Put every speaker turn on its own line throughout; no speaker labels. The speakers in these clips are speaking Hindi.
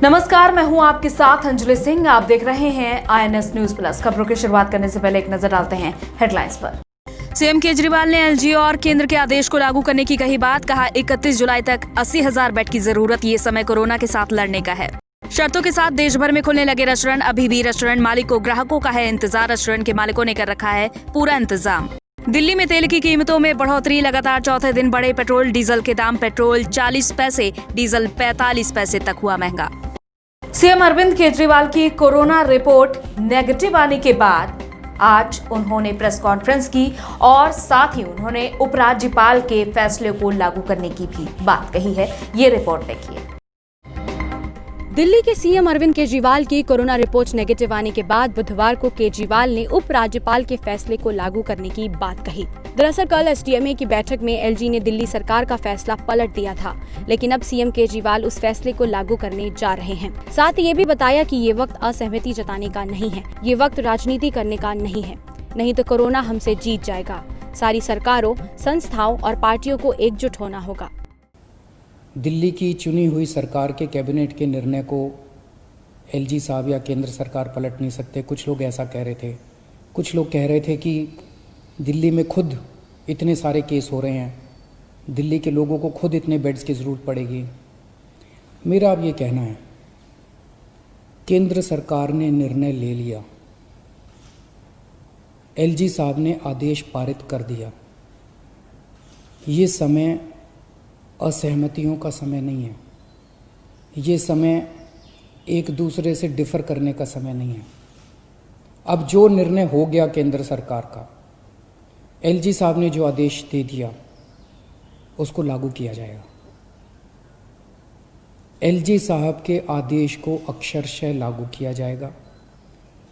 नमस्कार, मैं हूं आपके साथ अंजलि सिंह। आप देख रहे हैं INS न्यूज प्लस। खबरों की शुरुआत करने से पहले एक नजर डालते हैं हेडलाइंस पर। सीएम केजरीवाल ने एलजी और केंद्र के आदेश को लागू करने की कही बात। कहा 31 जुलाई तक 80,000 बेड की जरूरत। ये समय कोरोना के साथ लड़ने का है। शर्तों के साथ देश भर में खुलने लगे रेस्टोरेंट। अभी भी रेस्टोरेंट मालिकों ग्राहकों का है इंतजार। रेस्टोरेंट के मालिकों ने कर रखा है पूरा इंतजाम। दिल्ली में तेल की कीमतों में बढ़ोतरी। लगातार चौथे दिन बढ़े पेट्रोल डीजल के दाम। पेट्रोल 40 पैसे, डीजल 45 पैसे तक हुआ महंगा। सीएम अरविंद केजरीवाल की कोरोना रिपोर्ट नेगेटिव आने के बाद आज उन्होंने प्रेस कॉन्फ्रेंस की और साथ ही उन्होंने उपराज्यपाल के फैसले को लागू करने की भी बात कही है। ये रिपोर्ट देखिए।
दिल्ली के सीएम अरविंद केजरीवाल की कोरोना रिपोर्ट नेगेटिव आने के बाद बुधवार को केजरीवाल ने उपराज्यपाल के फैसले को लागू करने की बात कही। दरअसल कल एसडीएमए की बैठक में एलजी ने दिल्ली सरकार का फैसला पलट दिया था, लेकिन अब सीएम केजरीवाल उस फैसले को लागू करने जा रहे हैं। साथ ही ये भी बताया कि ये वक्त असहमति जताने का नहीं है, ये वक्त राजनीति करने का नहीं है, नहीं तो कोरोना हमसे जीत जाएगा। सारी सरकारों, संस्थाओं और पार्टियों को एकजुट होना होगा।
दिल्ली की चुनी हुई सरकार के कैबिनेट के निर्णय को एलजी साहब या केंद्र सरकार पलट नहीं सकते। कुछ लोग ऐसा कह रहे थे। कुछ लोग कह रहे थे कि दिल्ली में खुद इतने सारे केस हो रहे हैं, दिल्ली के लोगों को खुद इतने बेड्स की ज़रूरत पड़ेगी। मेरा अब ये कहना है, केंद्र सरकार ने निर्णय ले लिया, एलजी साहब ने आदेश पारित कर दिया। ये समय असहमतियों का समय नहीं है, ये समय एक दूसरे से डिफर करने का समय नहीं है। अब जो निर्णय हो गया केंद्र सरकार का, एलजी साहब ने जो आदेश दे दिया उसको लागू किया जाएगा। एलजी साहब के आदेश को अक्षरशः लागू किया जाएगा,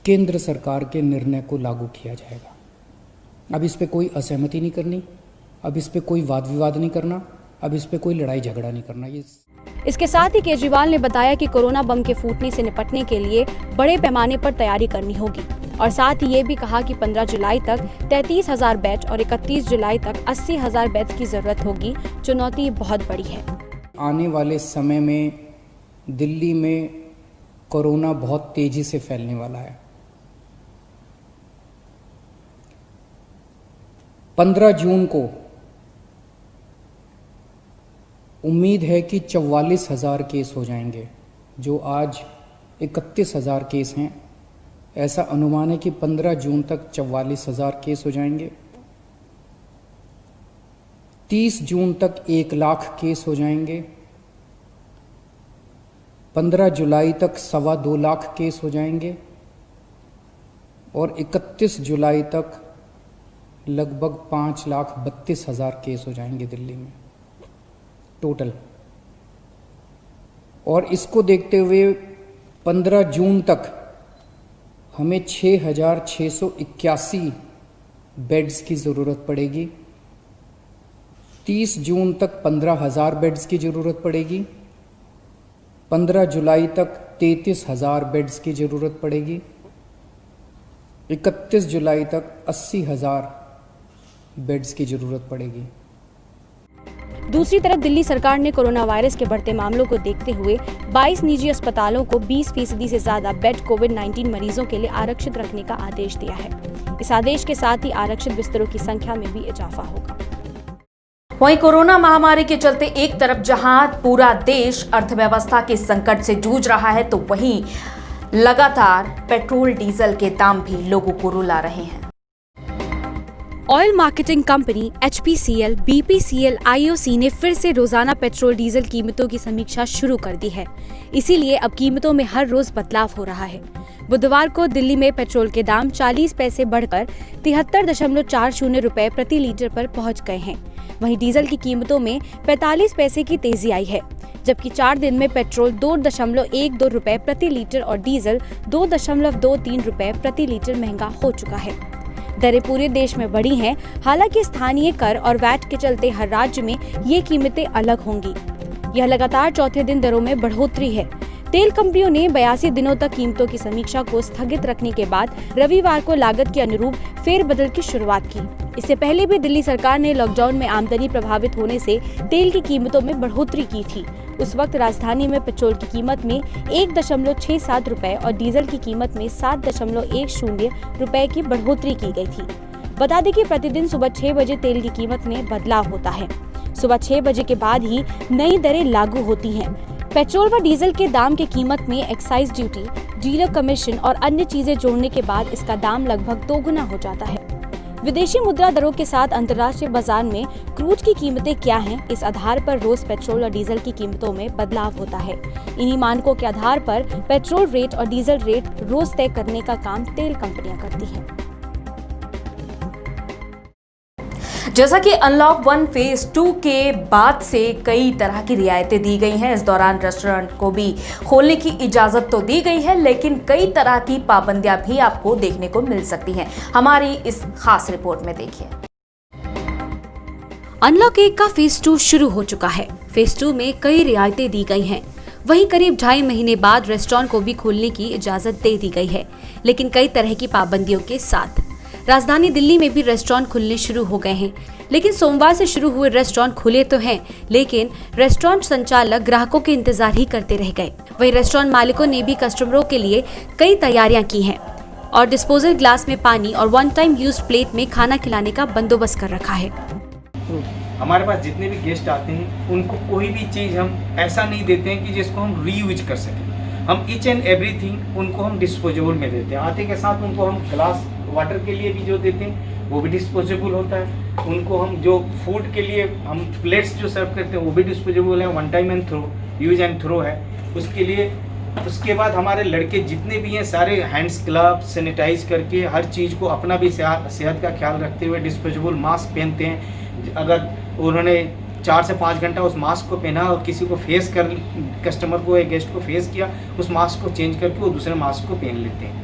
केंद्र सरकार के निर्णय को लागू किया जाएगा। अब इस पे कोई असहमति नहीं करनी, अब इस पे कोई वाद विवाद नहीं करना, अब इस पे कोई लड़ाई झगड़ा नहीं करना।
इसके साथ ही केजरीवाल ने बताया कि कोरोना बम के फूटने से निपटने के लिए बड़े पैमाने पर तैयारी करनी होगी और साथ ही ये भी कहा कि 15 जुलाई तक 33,000 बेड और 31 जुलाई तक 80,000 बेड्स की जरूरत होगी। चुनौती बहुत बड़ी है।
आने वाले समय में दिल्ली में कोरोना बहुत तेजी से फैलने वाला है। 15 जून को उम्मीद है कि 44,000 केस हो जाएंगे। जो आज 31,000 केस हैं, ऐसा अनुमान है कि 15 जून तक 44,000 केस हो जाएंगे। 30 जून तक 1 लाख केस हो जाएंगे। 15 जुलाई तक 2.25 लाख केस हो जाएंगे और 31 जुलाई तक लगभग 5,32,000 केस हो जाएंगे दिल्ली में टोटल। और इसको देखते हुए 15 जून तक हमें 6,681 बेड्स की ज़रूरत पड़ेगी। 30 जून तक 15,000 बेड्स की ज़रूरत पड़ेगी। 15 जुलाई तक 33,000 बेड्स की ज़रूरत पड़ेगी। 31 जुलाई तक 80,000 बेड्स की ज़रूरत पड़ेगी।
दूसरी तरफ दिल्ली सरकार ने कोरोना वायरस के बढ़ते मामलों को देखते हुए 22 निजी अस्पतालों को 20% से ज्यादा बेड कोविड-19 मरीजों के लिए आरक्षित रखने का आदेश दिया है। इस आदेश के साथ ही आरक्षित बिस्तरों की संख्या में भी इजाफा होगा।
वहीं कोरोना महामारी के चलते एक तरफ जहां पूरा देश अर्थव्यवस्था के संकट से जूझ रहा है, तो वहीं लगातार पेट्रोल डीजल के दाम भी लोगों को रुला रहे हैं।
Oil marketing company HPCL, BPCL, IOC ने फिर से रोजाना पेट्रोल डीजल कीमतों की समीक्षा शुरू कर दी है। इसीलिए अब कीमतों में हर रोज बदलाव हो रहा है। बुधवार को दिल्ली में पेट्रोल के दाम 40 पैसे बढ़कर 73.40 रुपए प्रति लीटर पर पहुंच गए हैं। वहीं डीजल की कीमतों में 45 पैसे की तेजी आई है, जबकि 4 दिन में पेट्रोल 2.12 रुपए प्रति लीटर और डीजल 2.23 रुपए प्रति लीटर महंगा हो चुका है। दरें पूरे देश में बढ़ी हैं। हालांकि स्थानीय कर और वैट के चलते हर राज्य में ये कीमतें अलग होंगी। यह लगातार चौथे दिन दरों में बढ़ोतरी है। तेल कंपनियों ने 82 दिनों तक कीमतों की समीक्षा को स्थगित रखने के बाद रविवार को लागत के अनुरूप फेरबदल की शुरुआत की। इससे पहले भी दिल्ली सरकार ने लॉकडाउन में आमदनी प्रभावित होने से तेल की कीमतों में बढ़ोतरी की थी। उस वक्त राजधानी में पेट्रोल की कीमत में 1.67 रुपए और डीजल की कीमत में 7.10 रुपए की बढ़ोतरी की गई थी। बता दें कि प्रतिदिन सुबह 6 बजे तेल की कीमत में बदलाव होता है। सुबह 6 बजे के बाद ही नई दरें लागू होती हैं। पेट्रोल व डीजल के दाम की कीमत में एक्साइज ड्यूटी, डीलर कमीशन और अन्य चीजें जोड़ने के बाद इसका दाम लगभग दोगुना हो जाता है। विदेशी मुद्रा दरों के साथ अंतर्राष्ट्रीय बाजार में क्रूड की कीमतें क्या हैं, इस आधार पर रोज पेट्रोल और डीजल की कीमतों में बदलाव होता है। इन्हीं मानकों के आधार पर पेट्रोल रेट और डीजल रेट रोज तय करने का काम तेल कंपनियां करती हैं।
जैसा कि अनलॉक 1 फेज 2 के बाद से कई तरह की रियायतें दी गई हैं। इस दौरान रेस्टोरेंट को भी खोलने की इजाजत तो दी गई है, लेकिन कई तरह की पाबंदियां भी आपको देखने को मिल सकती हैं। हमारी इस खास रिपोर्ट में देखिए।
अनलॉक 1 का फेज 2 शुरू हो चुका है। फेज 2 में कई रियायतें दी गई हैं। वहीं करीब 2.5 महीने बाद रेस्टोरेंट को भी खोलने की इजाजत दे दी गई है, लेकिन कई तरह की पाबंदियों के साथ। राजधानी दिल्ली में भी रेस्टोरेंट खुलने शुरू हो गए हैं, लेकिन सोमवार से शुरू हुए रेस्टोरेंट खुले तो हैं, लेकिन रेस्टोरेंट संचालक ग्राहकों के इंतजार ही करते रह गए। वहीं रेस्टोरेंट मालिकों ने भी कस्टमरों के लिए कई तैयारियां की हैं और डिस्पोजल ग्लास में पानी और वन टाइम यूज प्लेट में खाना खिलाने का बंदोबस्त कर रखा है।
हमारे पास जितने भी गेस्ट आते हैं उनको कोई भी चीज़ हम ऐसा नहीं देते हैं कि जिसको हम रीयूज कर सकें। हम ईच एंड एवरीथिंग उनको हम डिस्पोजेबल में देते हैं। आते के साथ उनको हम ग्लास वाटर के लिए भी जो देते हैं वो भी डिस्पोजेबल होता है। उनको हम जो फूड के लिए हम प्लेट्स जो सर्व करते हैं वो भी डिस्पोजेबल है, one time and throw, use and throw है उसके लिए। उसके बाद हमारे लड़के जितने भी हैं सारे हैंड्स ग्लव सैनिटाइज करके हर चीज़ को अपना भी सेहत का ख्याल रखते हुए डिस्पोजेबल मास्क पहनते हैं। अगर उन्होंने 4 से 5 घंटा उस मास्क को पहना और किसी को फेस कर कस्टमर को या गेस्ट को फेस किया, उस मास्क को चेंज करके वो दूसरे मास्क को पहन लेते हैं।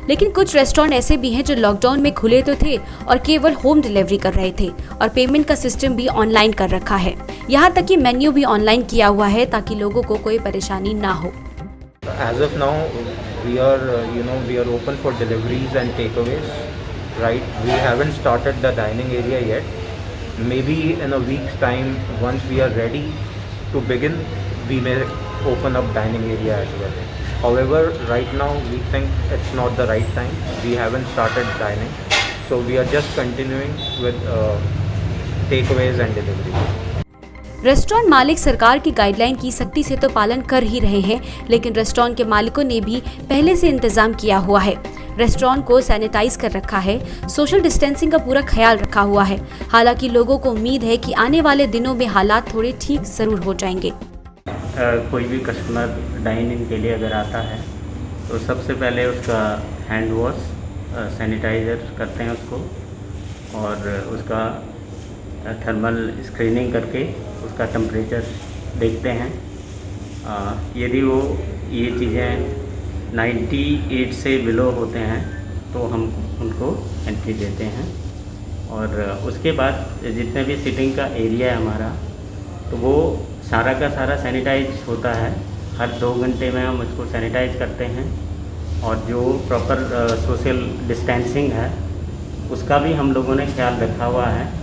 लेकिन कुछ रेस्टोरेंट ऐसे भी हैं जो लॉकडाउन में खुले तो थे और केवल होम डिलीवरी कर रहे थे और पेमेंट का सिस्टम भी ऑनलाइन कर रखा है। यहाँ तक कि मेन्यू भी ऑनलाइन किया हुआ है ताकि लोगों को कोई परेशानी ना हो।
As of now, we are open for deliveries and takeaways, right? We haven't started the dining area yet. Maybe in a week's time, once we are ready to begin, we may open up dining area as well. However, right now we think it's not the right time. We haven't started dining, so we are just continuing with takeaways and deliveries.
Restaurant मालिक सरकार की गाइडलाइन की सख्ती से तो पालन कर ही रहे हैं, लेकिन रेस्टोरेंट के मालिकों ने भी पहले से इंतजाम किया हुआ है। रेस्टोरेंट को सैनिटाइज कर रखा है, सोशल डिस्टेंसिंग का पूरा ख्याल रखा हुआ है। हालांकि लोगों को उम्मीद है कि आने वाले दिनों में हालात थोड़े ठीक जरूर हो जाएंगे।
कोई भी कस्टमर डाइनिंग के लिए अगर आता है तो सबसे पहले उसका हैंड वॉश सैनिटाइज़र करते हैं उसको, और उसका थर्मल स्क्रीनिंग करके उसका टेम्परेचर देखते हैं। यदि वो ये चीज़ें 98 से बिलो होते हैं तो हम उनको एंट्री देते हैं। और उसके बाद जितने भी सिटिंग का एरिया है हमारा, तो वो सारा का सारा सैनिटाइज होता है। हर 2 घंटे में हम उसको सैनिटाइज करते हैं, और जो प्रॉपर सोशल डिस्टेंसिंग है उसका भी हम लोगों ने ख्याल रखा हुआ है।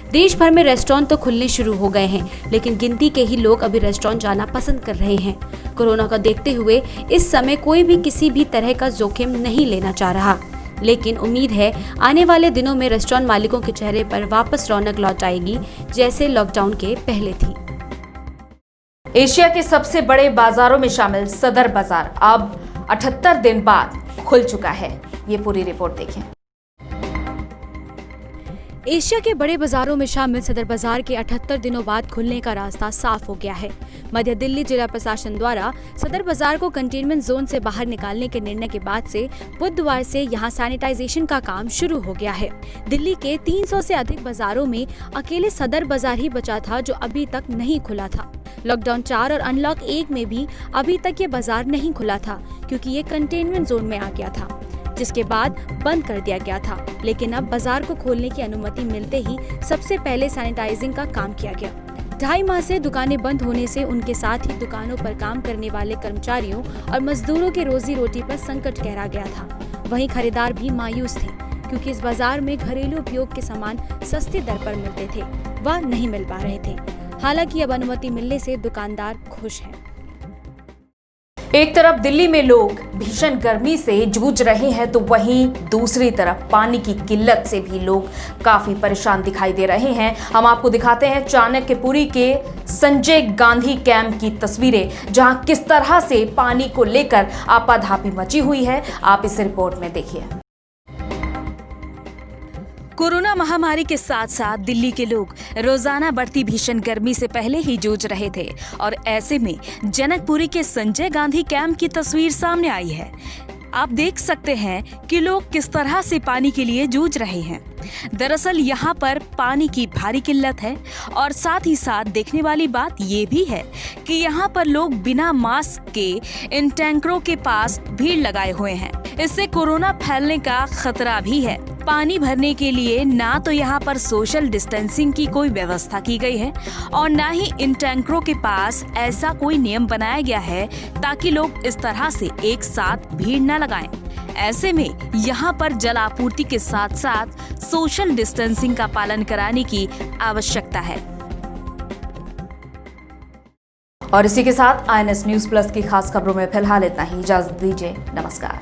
देश भर में रेस्टोरेंट तो खुलने शुरू हो गए हैं, लेकिन गिनती के ही लोग अभी रेस्टोरेंट जाना पसंद कर रहे हैं। कोरोना को देखते हुए इस समय कोई भी किसी भी तरह का जोखिम नहीं लेना चाह रहा, लेकिन उम्मीद है आने वाले दिनों में रेस्टोरेंट मालिकों के चेहरे पर वापस रौनक लौट आएगी, जैसे लॉकडाउन के पहले थी।
एशिया के सबसे बड़े बाजारों में शामिल सदर बाजार अब 78 दिन बाद खुल चुका है। ये पूरी रिपोर्ट देखें।
एशिया के बड़े बाजारों में शामिल सदर बाजार के 78 दिनों बाद खुलने का रास्ता साफ हो गया है। मध्य दिल्ली जिला प्रशासन द्वारा सदर बाजार को कंटेनमेंट जोन से बाहर निकालने के निर्णय के बाद से बुधवार से यहां सैनिटाइजेशन का काम शुरू हो गया है। दिल्ली के 300 से अधिक बाजारों में अकेले सदर बाजार ही बचा था जो अभी तक नहीं खुला था। लॉकडाउन 4 और अनलॉक 1 में भी अभी तक ये बाजार नहीं खुला था, क्योंकि ये कंटेनमेंट जोन में आ गया था, जिसके बाद बंद कर दिया गया था। लेकिन अब बाजार को खोलने की अनुमति मिलते ही सबसे पहले सैनिटाइजिंग का काम किया गया। 2.5 माह से दुकानें बंद होने से उनके साथ ही दुकानों पर काम करने वाले कर्मचारियों और मजदूरों के रोजी रोटी पर संकट गहरा गया था। वहीं खरीदार भी मायूस थे, क्योंकि इस बाजार में घरेलू उपयोग के सामान सस्ते दर पर मिलते थे, वह नहीं मिल पा रहे थे। हालांकि अब अनुमति मिलने से दुकानदार खुश हैं।
एक तरफ दिल्ली में लोग भीषण गर्मी से जूझ रहे हैं तो वहीं दूसरी तरफ पानी की किल्लत से भी लोग काफी परेशान दिखाई दे रहे हैं। हम आपको दिखाते हैं चाणक्यपुरी के संजय गांधी कैंप की तस्वीरें, जहां किस तरह से पानी को लेकर आपाधापी मची हुई है। आप इस रिपोर्ट में देखिए। कोरोना महामारी के साथ साथ दिल्ली के लोग रोजाना बढ़ती भीषण गर्मी से पहले ही जूझ रहे थे और ऐसे में जनकपुरी के संजय गांधी कैंप की तस्वीर सामने आई है। आप देख सकते हैं कि लोग किस तरह से पानी के लिए जूझ रहे हैं। दरअसल यहाँ पर पानी की भारी किल्लत है और साथ ही साथ देखने वाली बात ये भी है कि यहाँ पर लोग बिना मास्क के इन टैंकरों के पास भीड़ लगाए हुए हैं। इससे कोरोना फैलने का खतरा भी है। पानी भरने के लिए ना तो यहाँ पर सोशल डिस्टेंसिंग की कोई व्यवस्था की गई है और ना ही इन टैंकरों के पास ऐसा कोई नियम बनाया गया है ताकि लोग इस तरह से एक साथ भीड़ न लगाएं। ऐसे में यहाँ पर जल आपूर्ति के साथ साथ सोशल डिस्टेंसिंग का पालन कराने की आवश्यकता है। और इसी के साथ INS न्यूज प्लस की खास खबरों में फिलहाल इतना ही। इजाजत दीजिए। नमस्कार।